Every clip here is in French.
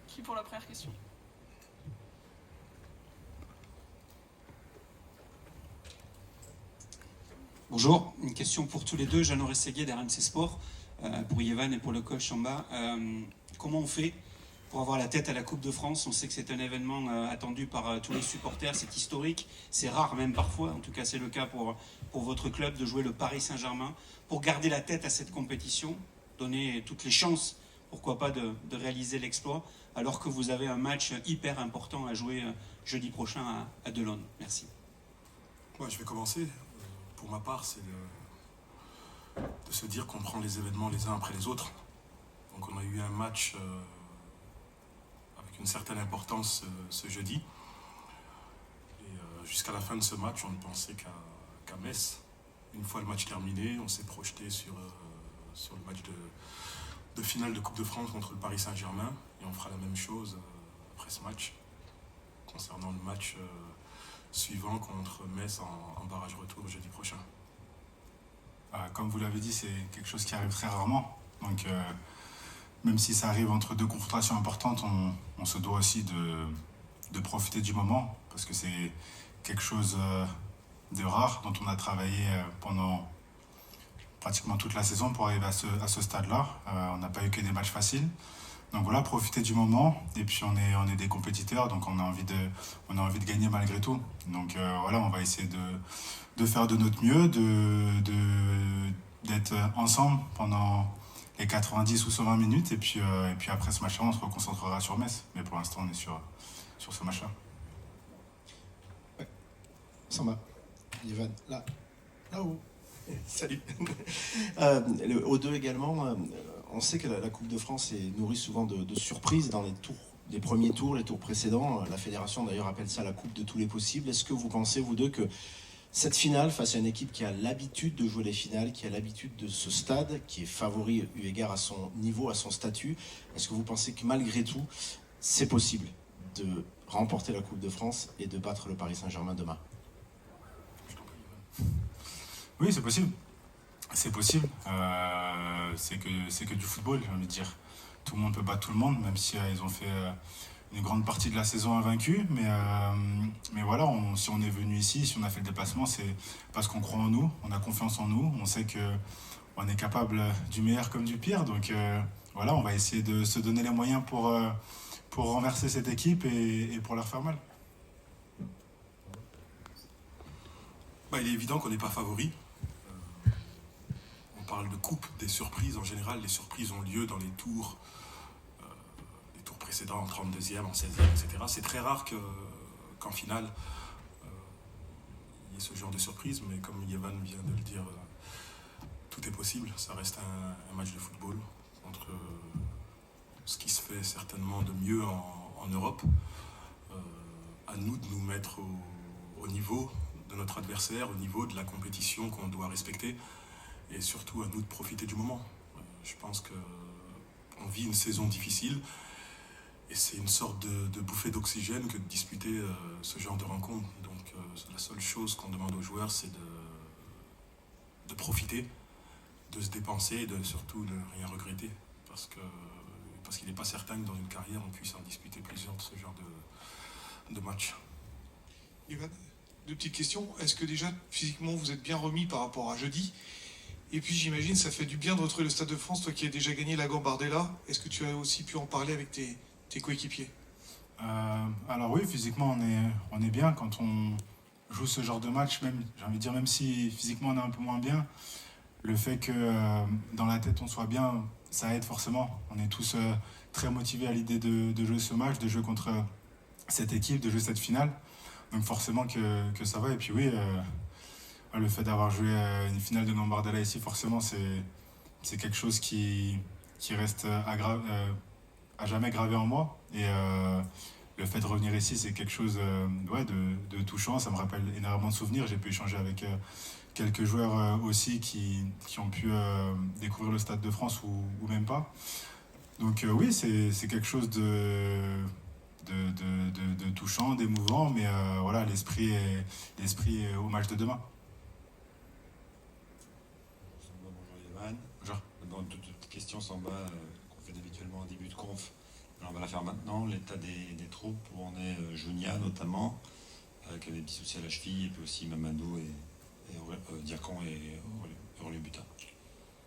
Qui pour la première question? Bonjour, une question pour tous les deux. Jeannot Rességuier d'RMC Sport, pour Yvan et pour le coach Chamba. Comment on fait pour avoir la tête à la Coupe de France? On sait que c'est un événement attendu par tous les supporters, c'est historique, c'est rare même parfois, en tout cas c'est le cas pour votre club de jouer le Paris Saint-Germain. Pour garder la tête à cette compétition, donner toutes les chances, pourquoi pas, de réaliser l'exploit, alors que vous avez un match hyper important à jouer jeudi prochain à Delaune. Merci. Ouais, je vais commencer. Pour ma part, c'est de se dire qu'on prend les événements les uns après les autres. Donc on a eu un match avec une certaine importance ce jeudi. Et jusqu'à la fin de ce match, on ne pensait qu'à Metz. Une fois le match terminé, on s'est projeté sur le match de finale de Coupe de France contre le Paris Saint-Germain. Et on fera la même chose après ce match, concernant le match suivant contre Metz en barrage retour jeudi prochain. Comme vous l'avez dit, c'est quelque chose qui arrive très rarement. Donc, même si ça arrive entre deux confrontations importantes, on se doit aussi de profiter du moment, parce que c'est quelque chose de rare dont on a travaillé pendant pratiquement toute la saison pour arriver à ce stade-là. On n'a pas eu que des matchs faciles. Donc voilà, profiter du moment. Et puis on est des compétiteurs, donc on a envie de gagner malgré tout. Donc voilà, on va essayer de faire de notre mieux, d'être ensemble pendant les 90 ou 120 minutes. Et puis après ce match-là, on se reconcentrera sur Metz. Mais pour l'instant, on est sur ce match-là. Ouais. Samba, Yvan, là-haut. Salut. Aux deux également, on sait que la Coupe de France est nourrie souvent de surprises dans les premiers tours, les tours précédents. La fédération d'ailleurs appelle ça la Coupe de tous les possibles. Est-ce que vous pensez, vous deux, que cette finale, face à une équipe qui a l'habitude de jouer les finales, qui a l'habitude de ce stade, qui est favori eu égard à son niveau, à son statut, est-ce que vous pensez que malgré tout, c'est possible de remporter la Coupe de France et de battre le Paris Saint-Germain demain? Oui, c'est possible. C'est possible. C'est que du football, j'ai envie de dire. Tout le monde peut battre tout le monde, même si ils ont fait une grande partie de la saison invaincue. Mais voilà, si on est venu ici, si on a fait le déplacement, c'est parce qu'on croit en nous, on a confiance en nous. On sait qu'on est capable du meilleur comme du pire. Donc voilà, on va essayer de se donner les moyens pour renverser cette équipe et pour leur faire mal. Il est évident qu'on n'est pas favori. On parle de coupe, des surprises. En général, les surprises ont lieu dans les tours précédents, en 32e, en 16e, etc. C'est très rare qu'en finale, il y ait ce genre de surprise, mais comme Yvan vient de le dire, tout est possible. Ça reste un match de football entre ce qui se fait certainement de mieux en Europe. À nous de nous mettre au niveau de notre adversaire, au niveau de la compétition qu'on doit respecter, et surtout à nous de profiter du moment. Je pense qu'on vit une saison difficile, et c'est une sorte de bouffée d'oxygène que de disputer ce genre de rencontre. Donc la seule chose qu'on demande aux joueurs, c'est de profiter, de se dépenser et de surtout ne rien regretter. Parce qu'il n'est pas certain que dans une carrière, on puisse en disputer plusieurs de ce genre de matchs. Yvan, deux petites questions. Est-ce que déjà, physiquement, vous êtes bien remis par rapport à jeudi? Et puis j'imagine ça fait du bien de retrouver le Stade de France, toi qui as déjà gagné la Gambardella. Est-ce que tu as aussi pu en parler avec tes coéquipiers? Alors oui, physiquement on est bien quand on joue ce genre de match, même j'ai envie de dire, même si physiquement on est un peu moins bien, le fait que dans la tête on soit bien, ça aide forcément. On est tous très motivés à l'idée de jouer ce match, de jouer contre cette équipe, de jouer cette finale. Donc forcément que ça va. Et puis oui, le fait d'avoir joué une finale de Gambardella ici, forcément c'est quelque chose qui reste à jamais gravé en moi. Et le fait de revenir ici, c'est quelque chose de touchant. Ça me rappelle énormément de souvenirs. J'ai pu échanger avec quelques joueurs aussi qui ont pu découvrir le Stade de France ou même pas. Donc oui, c'est quelque chose de touchant, d'émouvant, mais voilà, l'esprit est au match de demain. Bonjour Yvan. Bonjour. Dans toute question Samba qu'on fait habituellement en début de conf, alors va la faire maintenant, l'état des troupes, où on est Junia notamment, qui a des petits soucis à la cheville, et puis aussi Mamadou et Diacon et Aurélien Butin.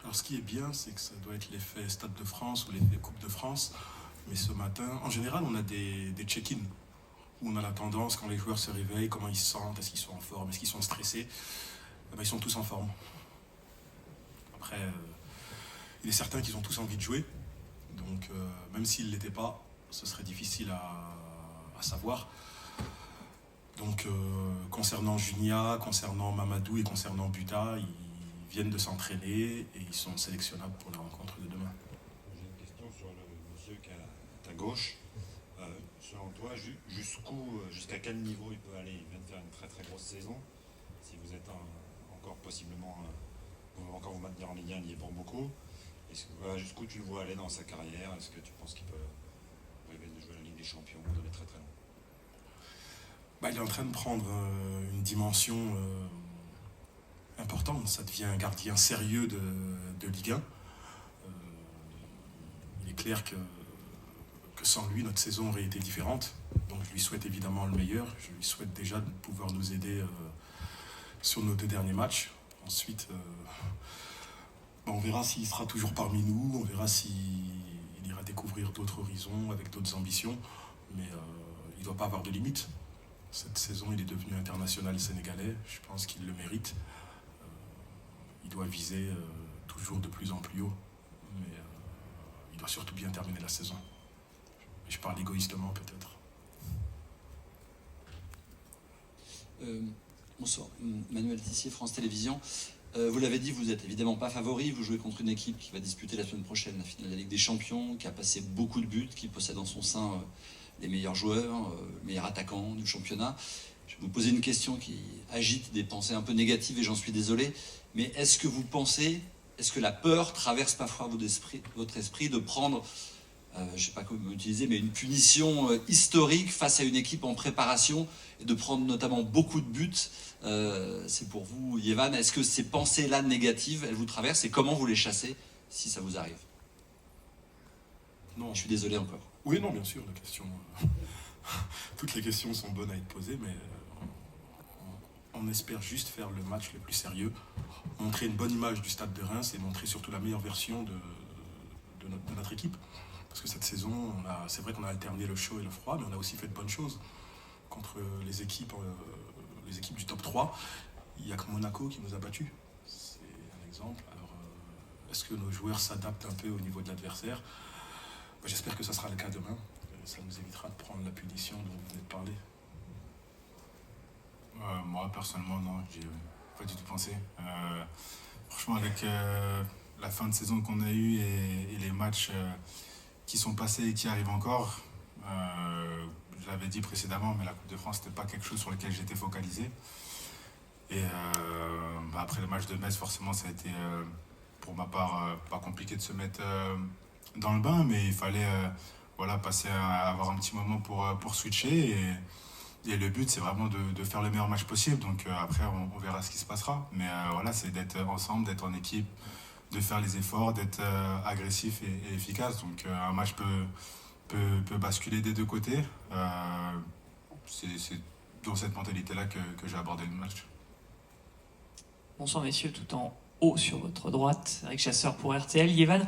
Alors ce qui est bien, c'est que ça doit être l'effet Stade de France ou l'effet Coupe de France. Mais ce matin, en général, on a des check-in où on a la tendance, quand les joueurs se réveillent, comment ils se sentent, est-ce qu'ils sont en forme, est-ce qu'ils sont stressés. Eh ben, ils sont tous en forme. Après, il est certain qu'ils ont tous envie de jouer. Donc même s'ils ne l'étaient pas, ce serait difficile à savoir. Donc concernant Junia, concernant Mamadou et concernant Buta, ils viennent de s'entraîner et ils sont sélectionnables pour la rencontre de demain. J'ai une question sur le monsieur qui est à ta gauche. Selon toi, jusqu'à quel niveau il peut aller? Il vient de faire une très très grosse saison. Si vous êtes encore possiblement, vous pouvez encore vous maintenir en Ligue 1, il y est pour beaucoup. Jusqu'où tu le vois aller dans sa carrière? Est-ce que tu penses qu'il peut rêver de jouer la Ligue des Champions, d'aller très très loin? Il est en train de prendre une dimension importante. Ça devient un gardien sérieux de Ligue 1. Il est clair que sans lui, notre saison aurait été différente. Donc je lui souhaite évidemment le meilleur. Je lui souhaite déjà de pouvoir nous aider sur nos 2 derniers matchs. Ensuite, on verra s'il sera toujours parmi nous. On verra s'il ira découvrir d'autres horizons avec d'autres ambitions. Mais il ne doit pas avoir de limites. Cette saison, il est devenu international sénégalais. Je pense qu'il le mérite. Il doit viser toujours de plus en plus haut. Mais il doit surtout bien terminer la saison. Je parle égoïstement peut-être. Bonsoir, Manuel Tissier, France Télévisions. Vous l'avez dit, vous n'êtes évidemment pas favori. Vous jouez contre une équipe qui va disputer la semaine prochaine la finale de la Ligue des Champions, qui a passé beaucoup de buts, qui possède en son sein les meilleurs joueurs, les meilleurs attaquants du championnat. Je vais vous poser une question qui agite des pensées un peu négatives et j'en suis désolé. Mais est-ce que vous pensez, est-ce que la peur traverse parfois votre esprit de prendre, je ne sais pas comment utiliser, mais une punition historique face à une équipe en préparation et de prendre notamment beaucoup de buts? C'est pour vous, Yévan. Est-ce que ces pensées-là négatives, elles vous traversent et comment vous les chassez si ça vous arrive? Non. Je suis désolé encore. Oui, non, bien sûr, la question. Toutes les questions sont bonnes à être posées, mais on espère juste faire le match le plus sérieux, montrer une bonne image du Stade de Reims et montrer surtout la meilleure version de notre équipe. Parce que cette saison, c'est vrai qu'on a alterné le chaud et le froid, mais on a aussi fait de bonnes choses. Contre les équipes du top 3, il n'y a que Monaco qui nous a battus. C'est un exemple. Alors, est-ce que nos joueurs s'adaptent un peu au niveau de l'adversaire? J'espère que ça sera le cas demain. Ça nous évitera de prendre la punition dont vous venez de parler. Moi, personnellement, non, j'ai pas du tout pensé. Franchement, avec la fin de saison qu'on a eue et les matchs qui sont passés et qui arrivent encore, je l'avais dit précédemment, mais la Coupe de France, c'était pas quelque chose sur lequel j'étais focalisé. Et après le match de Metz, forcément, ça a été, pour ma part, pas compliqué de se mettre dans le bain, mais il fallait avoir un petit moment pour switcher. Et le but, c'est vraiment de faire le meilleur match possible. Donc après, on verra ce qui se passera. Mais c'est d'être ensemble, d'être en équipe, de faire les efforts, d'être agressif et efficace. Donc un match peut basculer des deux côtés. C'est dans cette mentalité-là que j'ai abordé le match. Bonsoir messieurs, tout en haut sur votre droite, Eric Chasseur pour RTL. Yévan,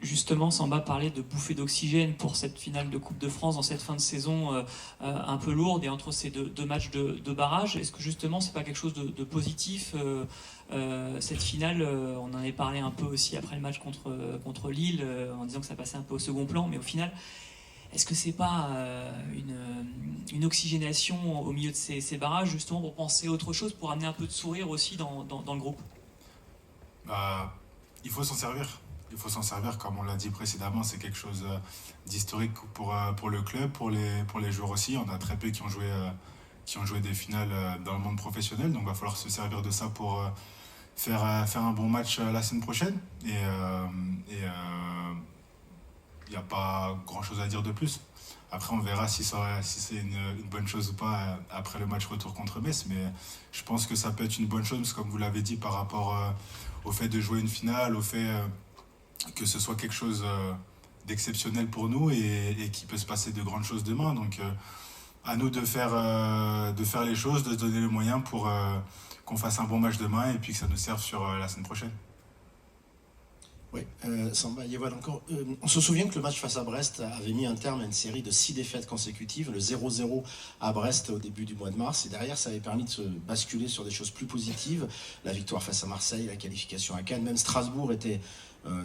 justement, Samba parlait de bouffée d'oxygène pour cette finale de Coupe de France dans cette fin de saison un peu lourde et entre ces deux matchs de barrage. Est-ce que justement, c'est pas quelque chose de positif cette finale, on en avait parlé un peu aussi après le match contre Lille, en disant que ça passait un peu au second plan, mais au final, est-ce que c'est pas une oxygénation au milieu de ces barrages, justement pour penser à autre chose, pour amener un peu de sourire aussi dans le groupe? Il faut s'en servir. Il faut s'en servir, comme on l'a dit précédemment, c'est quelque chose d'historique pour le club, pour les joueurs aussi. On a très peu qui ont joué des finales dans le monde professionnel, donc il va falloir se servir de ça pour faire un bon match la semaine prochaine. Et il n'y a pas grand-chose à dire de plus. Après, on verra si c'est une bonne chose ou pas après le match retour contre Metz, mais je pense que ça peut être une bonne chose, comme vous l'avez dit, par rapport au fait de jouer une finale, au fait que ce soit quelque chose d'exceptionnel pour nous et qu'il peut se passer de grandes choses demain. Donc à nous de faire les choses, de se donner les moyens pour qu'on fasse un bon match demain et puis que ça nous serve sur la semaine prochaine. Oui, Samba, Yevan, encore. On se souvient que le match face à Brest avait mis un terme à une série de 6 défaites consécutives, le 0-0 à Brest au début du mois de mars, et derrière ça avait permis de se basculer sur des choses plus positives, la victoire face à Marseille, la qualification à Cannes, même Strasbourg était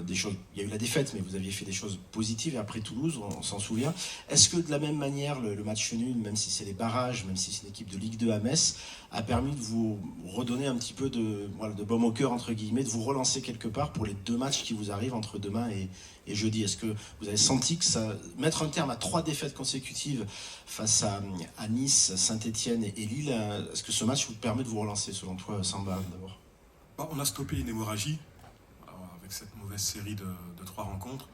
des choses. Il y a eu la défaite, mais vous aviez fait des choses positives, et après Toulouse, on s'en souvient. Est-ce que de la même manière, le match nul, même si c'est les barrages, même si c'est une équipe de Ligue 2 à Metz, a permis de vous redonner un petit peu de baume au cœur, entre guillemets, de vous relancer quelque part pour les 2 matchs qui vous arrivent entre demain et jeudi? Est-ce que vous avez senti que ça, mettre un terme à 3 défaites consécutives face à Nice, Saint-Etienne et Lille, est-ce que ce match vous permet de vous relancer, selon toi, Samba, d'abord? On a stoppé une hémorragie avec cette mauvaise série de 3 rencontres.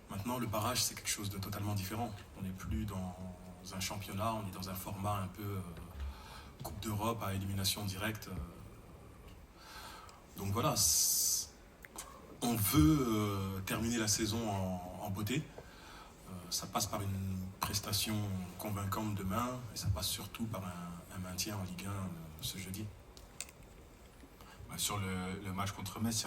Maintenant, le barrage, c'est quelque chose de totalement différent. On n'est plus dans un championnat, on est dans un format un peu Coupe d'Europe à élimination directe. Donc voilà, on veut terminer la saison en beauté. Ça passe par une prestation convaincante demain et ça passe surtout par un maintien en Ligue 1 ce jeudi. Sur le match contre Metz,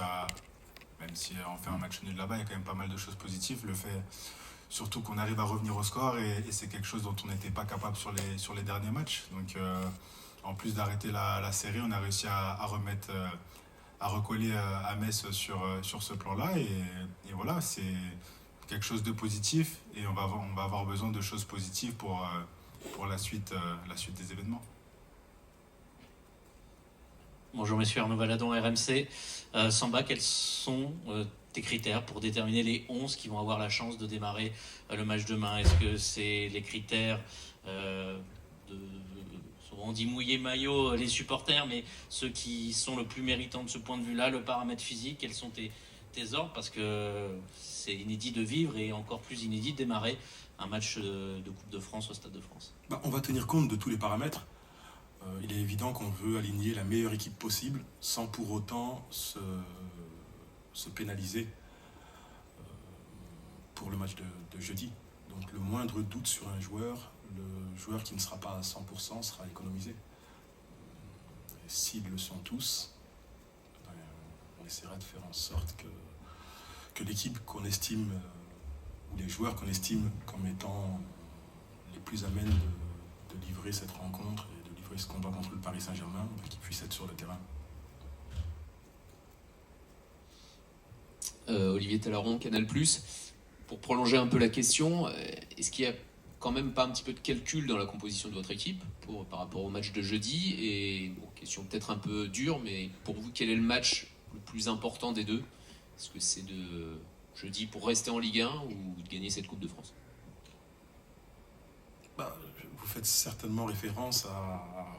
même si on fait un match nul là-bas, il y a quand même pas mal de choses positives. Le fait surtout qu'on arrive à revenir au score et c'est quelque chose dont on n'était pas capable sur les derniers matchs. Donc en plus d'arrêter la série, on a réussi à remettre, à recoller à Metz sur ce plan-là. Et voilà, c'est quelque chose de positif et on va avoir besoin de choses positives pour la suite des événements. Bonjour messieurs, Arnaud Valadon, RMC. Samba, quels sont tes critères pour déterminer les 11 qui vont avoir la chance de démarrer le match demain? Est-ce que c'est les critères souvent on dit mouiller maillot les supporters, mais ceux qui sont le plus méritants de ce point de vue-là, le paramètre physique, quels sont tes ordres? Parce que c'est inédit de vivre et encore plus inédit de démarrer un match de Coupe de France au Stade de France. On va tenir compte de tous les paramètres. Il est évident qu'on veut aligner la meilleure équipe possible sans pour autant se pénaliser pour le match de jeudi. Donc le moindre doute sur un joueur, le joueur qui ne sera pas à 100% sera économisé. Et s'ils le sont tous, on essaiera de faire en sorte que l'équipe qu'on estime, ou les joueurs qu'on estime comme étant les plus amènes de livrer cette rencontre et de livrer ce combat contre le Paris Saint-Germain, qu'ils puissent être sur le terrain. Olivier Talaron, Canal+. Pour prolonger un peu la question, est-ce qu'il y a quand même pas un petit peu de calcul dans la composition de votre équipe par rapport au match de jeudi? Et question peut-être un peu dure, mais pour vous, quel est le match le plus important des deux? Est-ce que c'est de jeudi pour rester en Ligue 1 ou de gagner cette Coupe de France? Vous faites certainement référence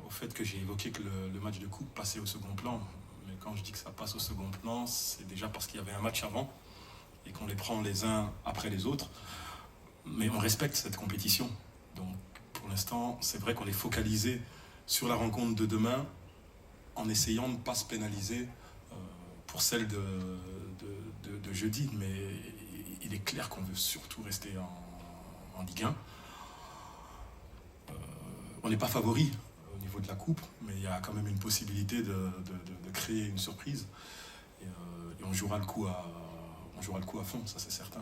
au fait que j'ai évoqué que le match de coupe passait au second plan. Mais quand je dis que ça passe au second plan, c'est déjà parce qu'il y avait un match avant et qu'on les prend les uns après les autres. Mais on respecte cette compétition. Donc pour l'instant, c'est vrai qu'on est focalisé sur la rencontre de demain en essayant de ne pas se pénaliser pour celle de jeudi. Mais il est clair qu'on veut surtout rester en Ligue 1. On n'est pas favori au niveau de la coupe, mais il y a quand même une possibilité de créer une surprise. Et on jouera le coup à fond, ça c'est certain.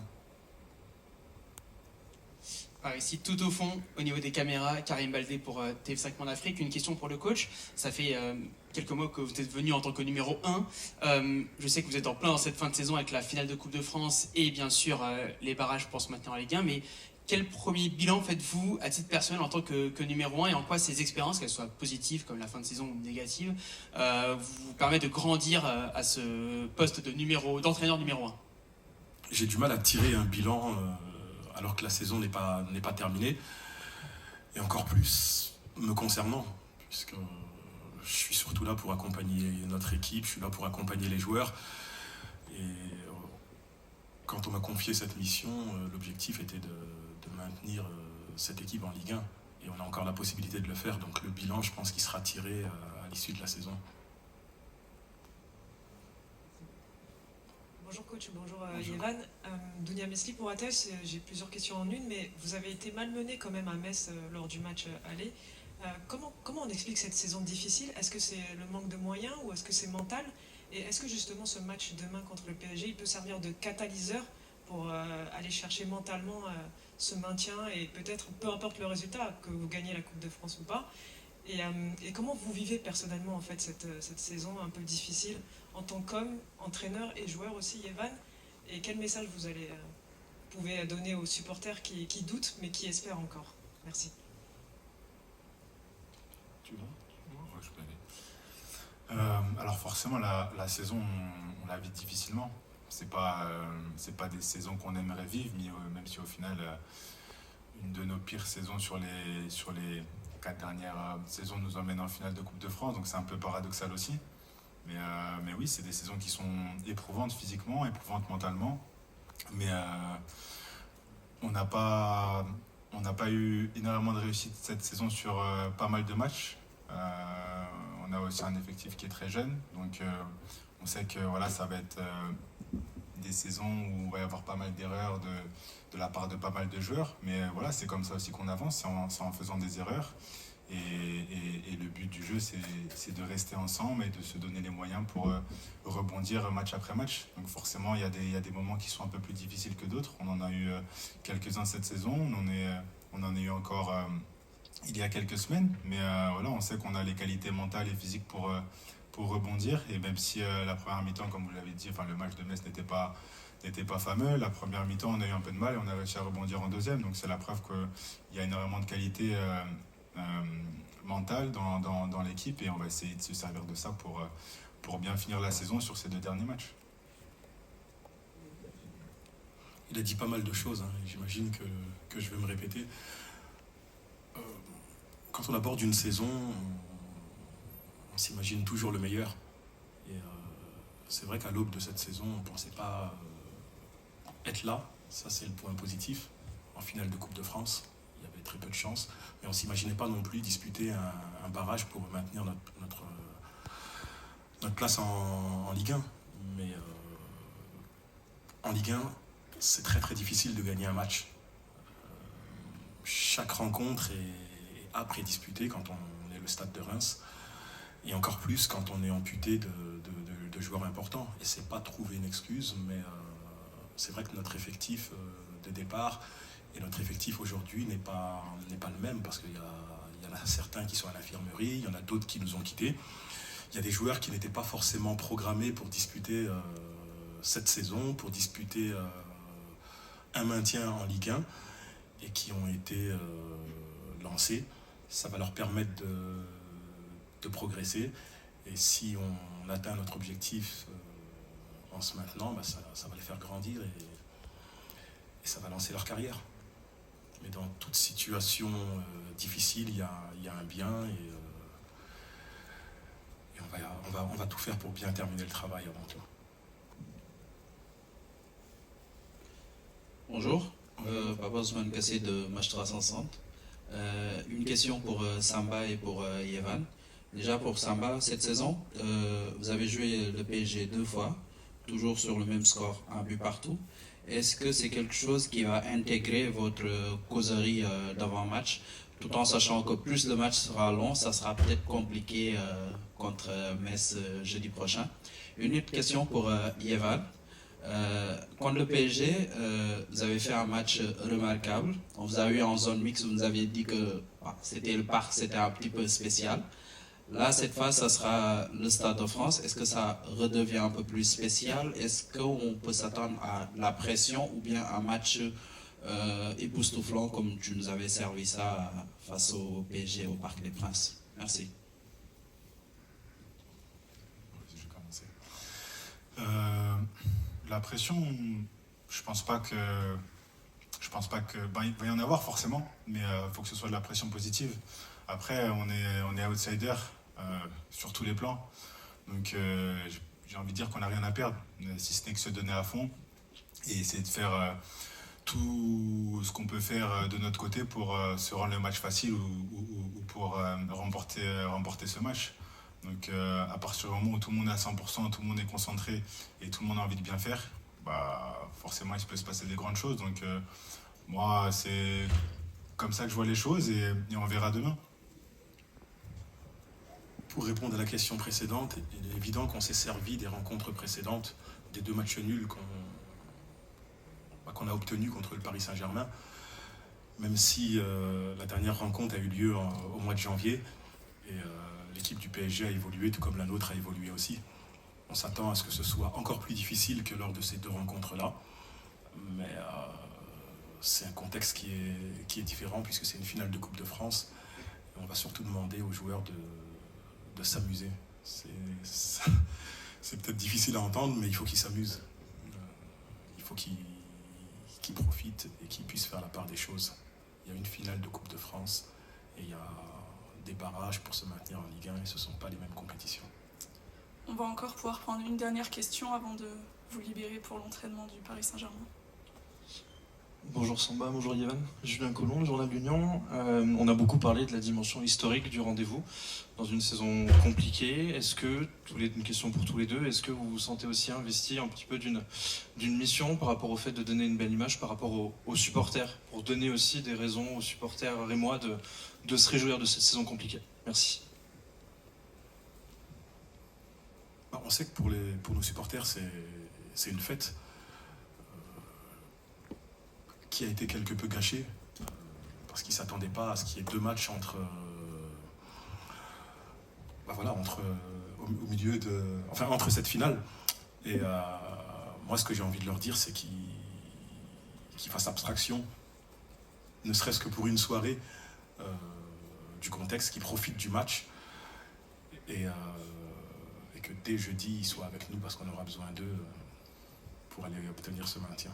Alors ici, tout au fond, au niveau des caméras, Karim Baldé pour TF5 Monde Afrique. Une question pour le coach. Ça fait quelques mois que vous êtes venu en tant que numéro 1. Je sais que vous êtes en plein dans cette fin de saison avec la finale de Coupe de France et bien sûr les barrages pour se maintenir en Ligue 1. Mais quel premier bilan faites-vous à titre personnel en tant que numéro 1 et en quoi ces expériences, qu'elles soient positives comme la fin de saison ou négatives, vous permettent de grandir à ce poste d'entraîneur numéro 1? J'ai du mal à tirer un bilan alors que la saison n'est pas terminée, et encore plus me concernant, puisque je suis surtout là pour accompagner notre équipe, je suis là pour accompagner les joueurs, et quand on m'a confié cette mission, l'objectif était de maintenir cette équipe en Ligue 1, et on a encore la possibilité de le faire, donc le bilan, je pense qu'il sera tiré à l'issue de la saison. Bonjour coach, bonjour Yevan. Dounia Mesli pour Athès, j'ai plusieurs questions en une, mais vous avez été malmené quand même à Metz lors du match aller. Comment on explique cette saison difficile? Est-ce que c'est le manque de moyens ou est-ce que c'est mental? Et est-ce que justement ce match demain contre le PSG, il peut servir de catalyseur pour aller chercher mentalement ce maintien et peut-être, peu importe le résultat, que vous gagnez la Coupe de France ou pas? Et comment vous vivez personnellement en fait cette saison un peu difficile en tant qu'homme, entraîneur et joueur aussi, Yevan? Et quel message vous pouvez donner aux supporters qui doutent mais qui espèrent encore? Merci. Tu vois? Ouais, je peux aller. Alors forcément, la saison, on la vit difficilement. C'est pas des saisons qu'on aimerait vivre, mais même si au final, une de nos pires saisons sur les 4 dernières saisons nous emmène en finale de Coupe de France, donc c'est un peu paradoxal aussi. Mais oui, c'est des saisons qui sont éprouvantes physiquement, éprouvantes mentalement. Mais on n'a pas eu énormément de réussite cette saison sur pas mal de matchs. On a aussi un effectif qui est très jeune, donc on sait que voilà, ça va être des saisons où il va y avoir pas mal d'erreurs de la part de pas mal de joueurs. Mais voilà, c'est comme ça aussi qu'on avance, c'est en faisant des erreurs. Et le but du jeu, c'est de rester ensemble et de se donner les moyens pour rebondir match après match. Donc forcément, il y a des moments qui sont un peu plus difficiles que d'autres. On en a eu quelques-uns cette saison, on en a eu encore il y a quelques semaines. Mais voilà, on sait qu'on a les qualités mentales et physiques pour rebondir. Et même si la première mi-temps, comme vous l'avez dit, enfin, le match de Metz n'était pas fameux, la première mi-temps, on a eu un peu de mal et on a réussi à rebondir en deuxième. Donc c'est la preuve qu'il y a énormément de qualité mentale dans l'équipe et on va essayer de se servir de ça pour bien finir la saison sur ces 2 derniers matchs. Il a dit pas mal de choses, hein, et j'imagine que je vais me répéter. Quand on aborde une saison, on s'imagine toujours le meilleur. Et c'est vrai qu'à l'aube de cette saison, on ne pensait pas être là. Ça, c'est le point positif. En finale de Coupe de France, il y avait très peu de chance. Mais on ne s'imaginait pas non plus disputer un barrage pour maintenir notre place en Ligue 1. Mais en Ligue 1, c'est très très difficile de gagner un match. Chaque rencontre est âpre et disputée quand on est le Stade de Reims. Et encore plus quand on est amputé de joueurs importants. Et c'est pas trouver une excuse, mais c'est vrai que notre effectif de départ et notre effectif aujourd'hui n'est pas le même, parce qu'il y en a certains qui sont à l'infirmerie, il y en a d'autres qui nous ont quittés. Il y a des joueurs qui n'étaient pas forcément programmés pour disputer cette saison, pour disputer un maintien en Ligue 1, et qui ont été lancés. Ça va leur permettre de progresser, et si on atteint notre objectif en se maintenant, bah ça va les faire grandir et ça va lancer leur carrière. Mais dans toute situation difficile, il y a un bien, et on va tout faire pour bien terminer le travail avant tout. Bonjour, Papa Ousmane Kassé de Match 360. Une question pour Samba et pour Yevan. Déjà pour Samba, cette saison, vous avez joué le PSG 2 fois, toujours sur le même score, un but partout. Est-ce que c'est quelque chose qui va intégrer votre causerie d'avant-match, tout en sachant que plus le match sera long, ça sera peut-être compliqué contre Metz jeudi prochain? Une autre question pour Yevan. Contre le PSG, vous avez fait un match remarquable. On vous a eu en zone mixte, vous nous aviez dit que c'était le parc, c'était un petit peu spécial. Là, cette fois, ça sera le Stade de France. Est-ce que ça redevient un peu plus spécial? Est-ce qu'on peut s'attendre à la pression ou bien un match époustouflant comme tu nous avais servi ça face au PSG au Parc des Princes? Merci. Je vais commencer. La pression, je pense pas que il va y en avoir forcément, mais il faut que ce soit de la pression positive. Après, on est outsider sur tous les plans, donc j'ai envie de dire qu'on n'a rien à perdre, si ce n'est que se donner à fond et essayer de faire tout ce qu'on peut faire de notre côté pour se rendre le match facile ou pour remporter ce match. Donc à partir du moment où tout le monde est à 100%, tout le monde est concentré et tout le monde a envie de bien faire, forcément il peut se passer des grandes choses. Donc moi, c'est comme ça que je vois les choses et on verra demain. Pour répondre à la question précédente, il est évident qu'on s'est servi des rencontres précédentes, des 2 matchs nuls qu'on a obtenus contre le Paris Saint-Germain, même si la dernière rencontre a eu lieu au mois de janvier et l'équipe du PSG a évolué, tout comme la nôtre a évolué aussi. On s'attend à ce que ce soit encore plus difficile que lors de ces 2 rencontres-là, mais c'est un contexte qui est différent puisque c'est une finale de Coupe de France. Et on va surtout demander aux joueurs de s'amuser. C'est peut-être difficile à entendre, mais il faut qu'ils s'amusent. Il faut qu'ils profitent et qu'ils puissent faire la part des choses. Il y a une finale de Coupe de France et il y a des barrages pour se maintenir en Ligue 1 et ce ne sont pas les mêmes compétitions. On va encore pouvoir prendre une dernière question avant de vous libérer pour l'entraînement du Paris Saint-Germain. Bonjour Samba, bonjour Yvan. Julien Collomb, Journal de l'Union. On a beaucoup parlé de la dimension historique du rendez-vous dans une saison compliquée. Est-ce que, une question pour tous les deux, est-ce que vous vous sentez aussi investi un petit peu d'une mission par rapport au fait de donner une belle image par rapport aux supporters, pour donner aussi des raisons aux supporters rémois de se réjouir de cette saison compliquée? Merci. On sait que pour nos supporters, c'est une fête qui a été quelque peu gâchée parce qu'ils ne s'attendaient pas à ce qu'il y ait 2 matchs entre cette finale. Et moi, ce que j'ai envie de leur dire, c'est qu'ils fassent abstraction, ne serait-ce que pour une soirée, du contexte, qu'ils profitent du match et que dès jeudi, ils soient avec nous parce qu'on aura besoin d'eux pour aller obtenir ce maintien.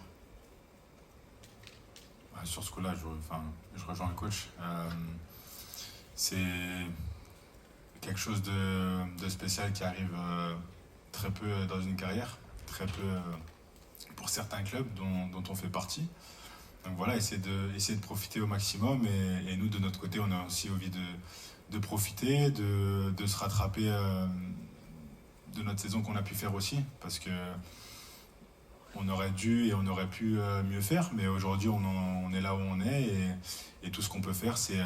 Sur ce coup-là, je rejoins le coach. C'est quelque chose de spécial qui arrive très peu dans une carrière, très peu pour certains clubs dont on fait partie. Donc voilà, essayer de profiter au maximum et nous, de notre côté, on a aussi envie de profiter, de se rattraper de notre saison qu'on a pu faire aussi, parce que on aurait dû et on aurait pu mieux faire, mais aujourd'hui on est là où on est et tout ce qu'on peut faire, c'est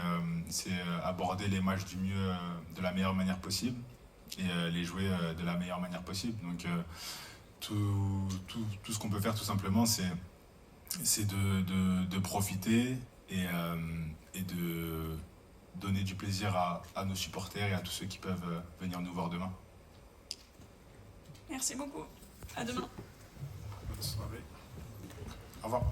aborder les matchs du mieux, de la meilleure manière possible et les jouer de la meilleure manière possible. Donc tout ce qu'on peut faire tout simplement, c'est de profiter et de donner du plaisir à nos supporters et à tous ceux qui peuvent venir nous voir demain. Merci beaucoup. À demain. Bonne soirée. Au revoir.